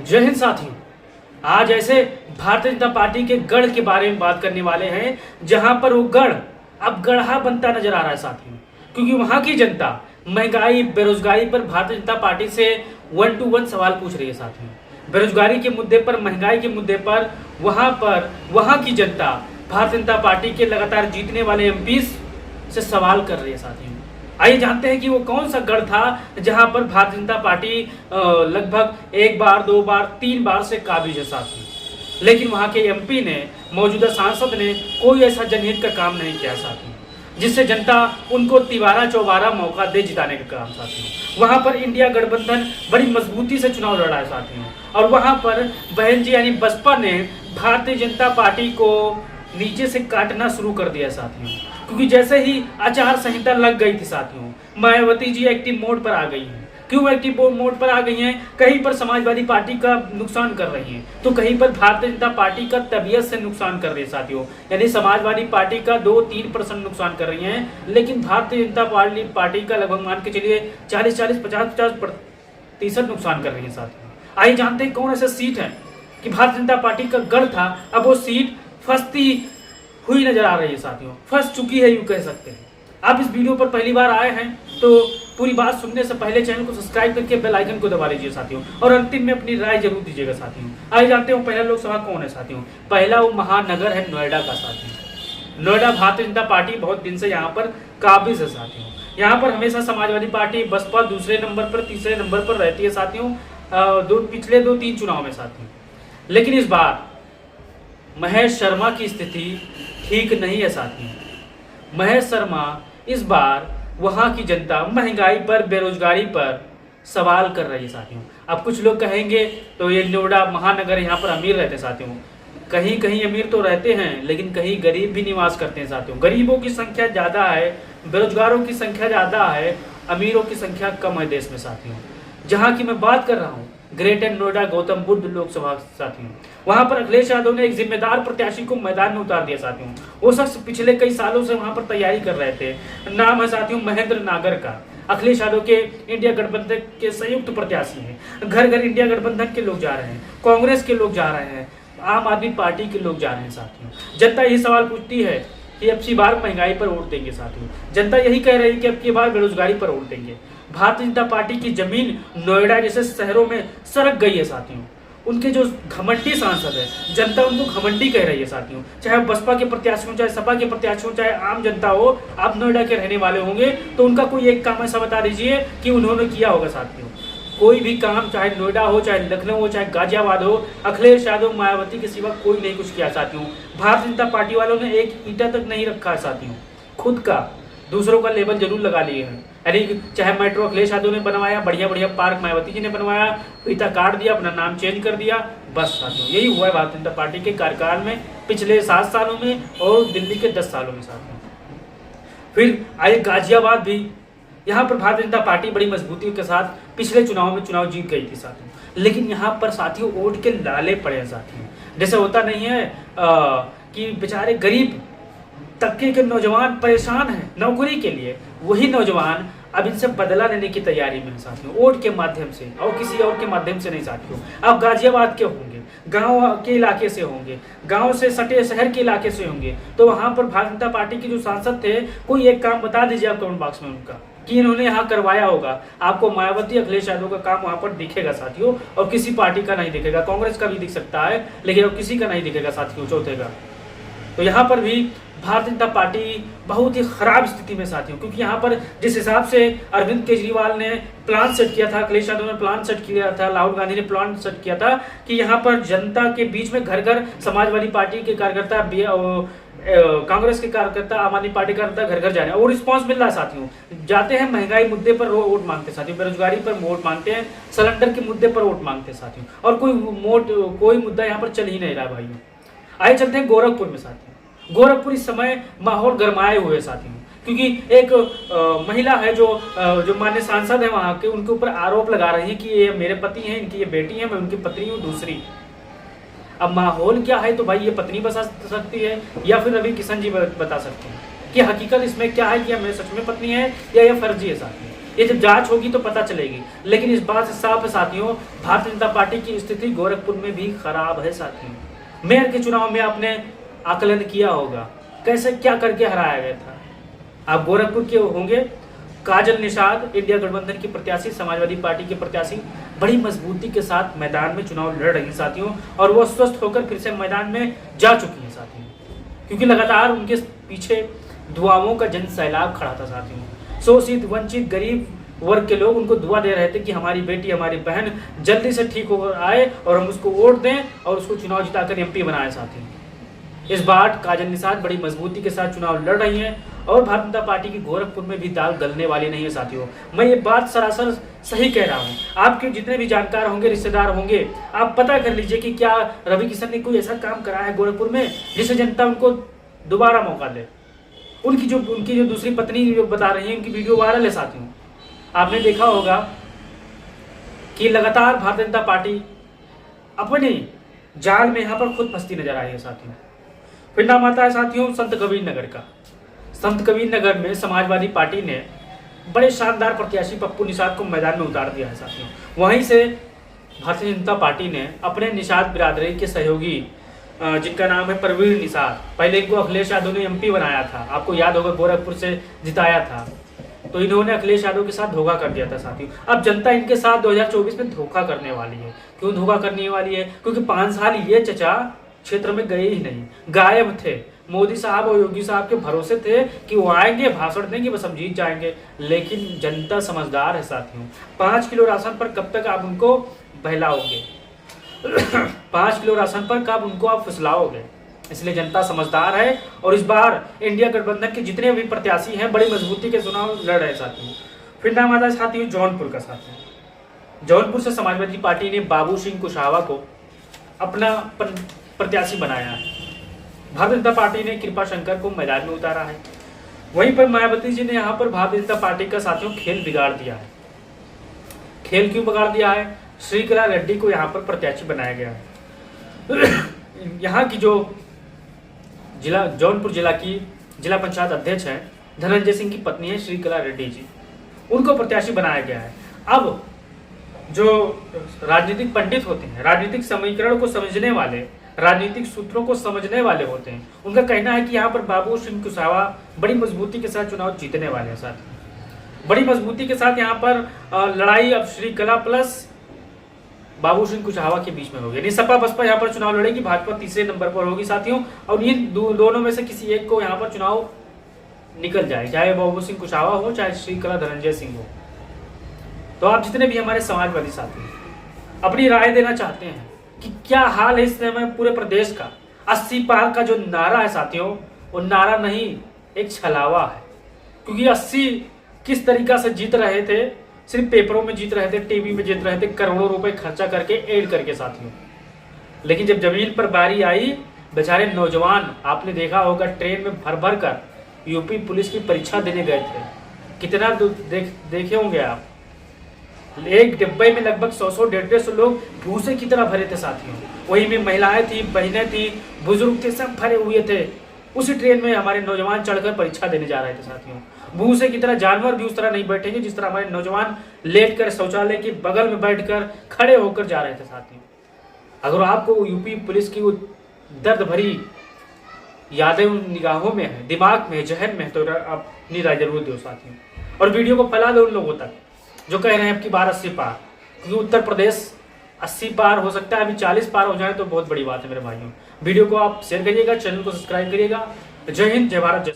जय हिंद साथियों। आज ऐसे भारतीय जनता पार्टी के गढ़ के बारे में बात करने वाले हैं जहां पर वो गढ़ अब गढ़ा बनता नजर आ रहा है साथियों, क्योंकि वहां की जनता महंगाई बेरोजगारी पर भारतीय जनता पार्टी से 1 to 1 सवाल पूछ रही है साथियों। बेरोजगारी के मुद्दे पर, महंगाई के मुद्दे पर वहां की जनता भारतीय जनता पार्टी के लगातार जीतने वाले एमपी से सवाल कर रही है साथियों। आइए जानते हैं कि वो कौन सा गढ़ था जहां पर भारतीय जनता पार्टी लगभग 1 बार 2 बार 3 बार से काबिज है साथियों, लेकिन वहां के एमपी ने, मौजूदा सांसद ने कोई ऐसा जनहित का काम नहीं किया साथियों, जिससे जनता उनको तिबारा चौबारा मौका दे जिताने का काम साथियों। वहां पर इंडिया गठबंधन बड़ी मजबूती से चुनाव लड़ा है साथियों, और वहां पर बहन जी यानी बसपा ने भारतीय जनता पार्टी को नीचे से काटना शुरू कर दिया साथियों, क्योंकि जैसे ही आचार संहिता लग गई थी साथियों, मायावती जी एक्टिव मोड पर आ गई हैं। क्यों एक्टिव मोड पर आ गई हैं? कहीं पर समाजवादी पार्टी का नुकसान कर रही हैं, तो कहीं पर भारतीय जनता पार्टी का तबीयत से नुकसान कर रही है साथियों। यानी समाजवादी पार्टी का 2-3% नुकसान कर रही हैं, लेकिन भारतीय जनता पार्टी का लगभग मान के चलिए 40-40, 50-50% नुकसान कर रही है साथियों। आइए जानते हैं कौन ऐसा सीट है कि भारतीय जनता पार्टी का गढ़ था, अब वो सीट फंसती हुई नजर आ रही है साथियों, फंस चुकी है यूं कह सकते हैं। आप इस वीडियो पर पहली बार आए हैं तो पूरी बात सुनने से पहले चैनल को सब्सक्राइब करके बेल आइकन को दबा लीजिए साथियों, और अंतिम में अपनी राय जरूर दीजिएगा साथियों। आइए जानते हो पहला लोकसभा कौन है साथियों। पहला वो महानगर है नोएडा का साथियों। नोएडा भारतीय जनता पार्टी बहुत दिन से यहाँ पर काबिज है साथियों। यहाँ पर हमेशा समाजवादी पार्टी बसपा दूसरे नंबर पर, तीसरे नंबर पर रहती है साथियों, पिछले 2-3 चुनाव में साथियों। लेकिन इस बार महेश शर्मा की स्थिति ठीक नहीं है साथियों। महेश शर्मा इस बार वहां की जनता महंगाई पर, बेरोजगारी पर सवाल कर रही है साथियों। अब कुछ लोग कहेंगे तो ये नोएडा महानगर, यहाँ पर अमीर रहते हैं साथियों। कहीं कहीं अमीर तो रहते हैं, लेकिन कहीं गरीब भी निवास करते हैं साथियों। गरीबों की संख्या ज़्यादा है, बेरोजगारों की संख्या ज़्यादा है, अमीरों की संख्या कम है देश में साथियों। जहाँ की मैं बात कर रहा हूँ ग्रेटर नोएडा गौतम बुद्ध लोकसभा साथियों, वहां पर अखिलेश यादव ने एक जिम्मेदार प्रत्याशी को मैदान में उतार दिया साथियों। वो शख्स पिछले कई सालों से वहां पर तैयारी कर रहे थे। नाम है साथियों महेंद्र नागर का। अखिलेश यादव के इंडिया गठबंधन के संयुक्त प्रत्याशी हैं। घर घर इंडिया गठबंधन के लोग जा रहे हैं, कांग्रेस के लोग जा रहे हैं, आम आदमी पार्टी के लोग जा रहे हैं साथियों। जनता यही सवाल पूछती है कि अब की बार महंगाई पर वोट देंगे साथियों। जनता यही कह रही है कि अब की बार बेरोजगारी पर वोट देंगे। भारतीय जनता पार्टी की जमीन नोएडा जैसे शहरों में सरक गई है साथियों। उनके जो घमंडी सांसद है, जनता उनको घमंडी कह रही है साथियों। चाहे बसपा के प्रत्याशी हो, चाहे सपा के प्रत्याशी हो, चाहे आम जनता हो, आप नोएडा के रहने वाले होंगे तो उनका कोई एक काम ऐसा बता दीजिए कि उन्होंने किया होगा साथियों। कोई भी काम, चाहे नोएडा हो, चाहे लखनऊ हो, चाहे गाजियाबाद हो, अखिलेश यादव मायावती के सिवा कोई नहीं कुछ किया साथियों। भारतीय जनता पार्टी वालों ने एक ईंटा तक नहीं रखा है साथियों खुद का। दूसरों का लेबल जरूर लगा लिए हैं। यानी चाहे मेट्रो अखिलेश यादव ने बनवाया, बढ़िया बढ़िया पार्क मायावती जी ने बनवाया, फीता काट दिया, अपना नाम चेंज कर दिया, बस साथियों यही हुआ है भारतीय जनता पार्टी के कार्यकाल में पिछले 7 सालों में और दिल्ली के 10 सालों में साथियों। फिर आए गाजियाबाद भी, यहाँ पर भारतीय जनता पार्टी बड़ी मजबूती के साथ पिछले चुनाव में चुनाव जीत गई थी साथियों, लेकिन यहाँ पर साथियों वोट के लाले पड़े हैं साथियों। जैसे होता नहीं है कि बेचारे गरीब तबके के नौजवान परेशान हैं नौकरी के लिए, वही नौजवान अब इनसे बदला लेने की तैयारी में है साथियों, वोट के माध्यम से और किसी और के माध्यम से नहीं साथियों। आप गाजियाबाद के होंगे, गांव के इलाके से होंगे, गांव से सटे शहर के इलाके से होंगे, तो वहां पर भारतीय जनता पार्टी के जो सांसद थे, कोई एक काम बता दीजिए आप कमेंट बॉक्स में उनका कि इन्होंने यहाँ करवाया होगा। आपको मायावती अखिलेश यादव का काम वहां पर दिखेगा साथियों, और किसी पार्टी का नहीं दिखेगा। कांग्रेस का भी दिख सकता है, लेकिन और किसी का नहीं दिखेगा साथियों, चौथे का। तो यहाँ पर भी भारतीय जनता पार्टी बहुत ही खराब स्थिति में साथियों, क्योंकि यहाँ पर जिस हिसाब से अरविंद केजरीवाल ने प्लान सेट किया था, अखिलेश यादव ने प्लान सेट किया था, राहुल गांधी ने प्लान सेट किया था कि यहाँ पर जनता के बीच में घर घर समाजवादी पार्टी के कार्यकर्ता, कांग्रेस के कार्यकर्ता, आम आदमी पार्टी कार्यकर्ता घर घर जा रहे हैं और रिस्पॉन्स मिल रहा है साथियों। जाते हैं महंगाई मुद्दे पर वोट मांगते साथियों, बेरोजगारी पर वोट मांगते हैं, सिलेंडर के मुद्दे पर वोट मांगते हैं साथियों, और कोई मुद्दा यहाँ पर चल ही नहीं रहा भाइयों। आइए चलते हैं गोरखपुर में साथियों। गोरखपुर इस समय माहौल गरमाए हुए साथियों, क्योंकि एक महिला है जो माननीय सांसद है वहां के, उनके ऊपर आरोप लगा रही है कि ये मेरे पति हैं, इनकी ये बेटी है, मैं उनकी पत्नी हूँ दूसरी। अब माहौल क्या है, तो भाई ये पत्नी बता सकती है या फिर रवि किशन जी बता सकते हैं कि हकीकत इसमें क्या है, कि मेरे सच में पत्नी है या ये फर्जी है साथियों। ये जब जांच होगी तो पता चलेगी। लेकिन इस बात से साफ है साथियों, भारतीय जनता पार्टी की स्थिति गोरखपुर में भी खराब है साथियों। मेयर के चुनाव में आपने आकलन किया होगा कैसे क्या करके हराया गया था। आप गोरखपुर के होंगे, काजल निषाद इंडिया गठबंधन की प्रत्याशी, समाजवादी पार्टी के प्रत्याशी बड़ी मजबूती के साथ मैदान में चुनाव लड़ रही हैं साथियों, और वो स्वस्थ होकर फिर से मैदान में जा चुकी हैं साथियों, क्योंकि लगातार उनके पीछे दुआओं का जन सैलाब खड़ा था साथियों। शोषित, वंचित, गरीब वर्ग के लोग उनको दुआ दे रहे थे कि हमारी बेटी, हमारी बहन जल्दी से ठीक होकर आए और हम उसको वोट दें और उसको चुनाव जिताकर एमपी बनाए साथियों। इस बार काजल निषाद बड़ी मजबूती के साथ चुनाव लड़ रही हैं और भारतीय जनता पार्टी की गोरखपुर में भी दाल गलने वाली नहीं है साथियों। मैं ये बात सरासर सही कह रहा हूँ। आपके जितने भी जानकार होंगे, रिश्तेदार होंगे, आप पता कर लीजिए कि क्या रवि किशन ने कोई ऐसा काम करा है गोरखपुर में जिससे जनता उनको दोबारा मौका दे। उनकी जो दूसरी पत्नी जो बता रही है, उनकी वीडियो वायरल है साथियों। आपने देखा होगा कि लगातार भारतीय जनता पार्टी अपने जाल में यहाँ पर खुद फंसती नजर आई है साथियों। फिर नाम आता है साथियों संत कबीर नगर का। संत कबीर नगर में समाजवादी पार्टी ने बड़े शानदार प्रत्याशी पप्पू निषाद को मैदान में उतार दिया है साथियों। वहीं से भारतीय जनता पार्टी ने अपने निषाद बिरादरी के सहयोगी जिनका नाम है प्रवीण निषाद, पहले इनको अखिलेश यादव ने एमपी बनाया था, आपको याद होगा गोरखपुर से जिताया था, तो इन्होंने अखिलेश यादव के साथ धोखा कर दिया था साथियों। अब जनता इनके साथ 2024 में धोखा करने वाली है। क्यों धोखा करने वाली है? क्योंकि 5 साल ये चचा क्षेत्र में गए ही नहीं, गायब थे। मोदी साहब और योगी साहब के भरोसे थे कि वो आएंगे, भाषण देंगे, बस हम जीत जाएंगे। लेकिन जनता समझदार है साथियों। 5 किलो राशन पर कब तक आप उनको बहलाओगे? 5 किलो राशन पर कब उनको आप फुसलाओगे? इसलिए जनता समझदार है और इस बार इंडिया गठबंधन के जितने भी प्रत्याशी हैं बड़ी मजबूती के चुनाव लड़ रहे साथियों। फिर नाम आता है साथियों जौनपुर का साथियों। जौनपुर से समाजवादी पार्टी ने बाबू सिंह कुशवाहा को अपना प्रत्याशी बनाया है। भारतीय जनता पार्टी ने कृपा शंकर को मैदान में उतारा है। वहीं पर मायावती जी ने यहाँ पर भारतीय जनता पार्टी का साथियों खेल बिगाड़ दिया है। खेल क्यों बिगाड़ दिया है? श्रीकला रेड्डी को यहाँ पर प्रत्याशी बनाया गया है। यहाँ की जो जौनपुर जिला की जिला पंचायत अध्यक्ष हैं धनंजय सिंह की पत्नी है श्रीकला रेड्डी जी, उनको प्रत्याशी बनाया गया है। अब जो राजनीतिक पंडित होते हैं, राजनीतिक समीकरण को समझने वाले, राजनीतिक सूत्रों को समझने वाले होते हैं, उनका कहना है कि यहाँ पर बाबू सिंह कुशवाहा बड़ी मजबूती के साथ चुनाव जीतने वाले हैं साथ। बड़ी मजबूती के साथ यहाँ पर लड़ाई अब श्रीकला प्लस बाबू सिंह कुशवाहा के बीच में होगी। यानी सपा बसपा यहाँ पर चुनाव लड़ेगी, भाजपा तीसरे नंबर पर होगी साथियों, और इन दोनों में से किसी एक को यहाँ पर चुनाव निकल जाए, चाहे बाबू सिंह कुशवाहा हो चाहे श्रीकला धनंजय सिंह हो। तो आप जितने भी हमारे समाजवादी साथी अपनी राय देना चाहते हैं कि क्या हाल है इस समय पूरे प्रदेश का। 80 पार का जो नारा है साथियों, वो नारा नहीं एक छलावा है, क्योंकि 80 किस तरीका से जीत रहे थे, सिर्फ पेपरों में जीत रहे थे, टीवी में जीत रहे थे, करोड़ों रुपए खर्चा करके एड करके साथियों। लेकिन जब जमीन पर बारी आई, बेचारे नौजवान आपने देखा होगा ट्रेन में भर भर कर यूपी पुलिस की परीक्षा देने गए थे। कितना देखे होंगे आप, एक डिब्बे में लगभग 100-150 लोग भूसे की तरह भरे थे साथियों। वही में महिलाएं थी, बहनें थी, बुजुर्ग थे, सब भरे हुए थे। उसी ट्रेन में हमारे नौजवान चढ़कर परीक्षा देने जा रहे थे साथियों। भूसे की तरह जानवर भी उस तरह नहीं बैठेंगे जिस तरह हमारे नौजवान लेटकर शौचालय के बगल में बैठकर खड़े होकर जा रहे थे साथियों। अगर आपको यूपी पुलिस की वो दर्द भरी यादें उन निगाहों में है, दिमाग में, जहन में, तो आप अपनी राय जरूर दो साथियों, और वीडियो को फैला दो उन लोगों तक जो कह रहे हैं आपकी बार 80 पार, क्योंकि उत्तर प्रदेश 80 पार हो सकता है, अभी 40 पार हो जाए तो बहुत बड़ी बात है मेरे भाइयों। वीडियो को आप शेयर करिएगा, चैनल को सब्सक्राइब करिएगा। जय हिंद, जय भारत, जय